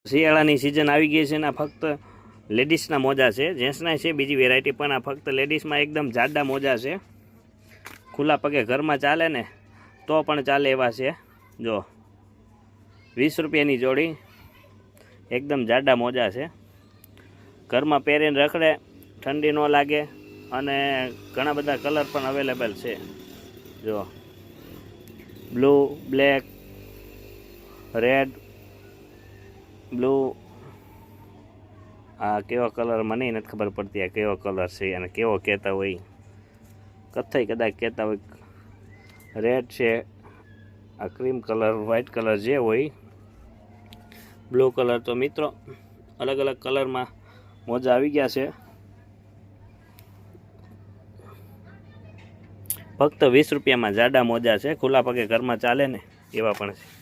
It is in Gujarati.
શિયાળાની સિઝન આવી ગઈ છે ને ફક્ત લેડીઝના મોજા છે, જેન્ટ્સના છે બીજી વેરાયટી, પણ આ ફક્ત લેડીઝમાં એકદમ જાડા મોજા છે. ખુલ્લા પગે ઘરમાં ચાલે ને તો પણ ચાલે એવા છે. જો 20 રૂપિયાની જોડી, એકદમ જાડા મોજા છે. ઘરમાં પહેરીને રખડે, ઠંડી ન લાગે, અને ઘણા બધા કલર પણ અવેલેબલ છે. જો બ્લુ, બ્લેક, રેડ, બ્લુ, આ કેવો કલર મને નથી ખબર પડતી, આ કેવો કલર છે અને કેવો કહેતા હોય, કથ્થઈ કદાચ કહેતા હોય. રેડ છે, આ ક્રીમ કલર, વ્હાઇટ કલર જે હોય, બ્લુ કલર. તો મિત્રો અલગ અલગ કલરમાં મોજા આવી ગયા છે. ફક્ત 20 રૂપિયામાં જાડા મોજા છે, ખુલ્લા પગે ઘરમાં ચાલે ને એવા પણ છે.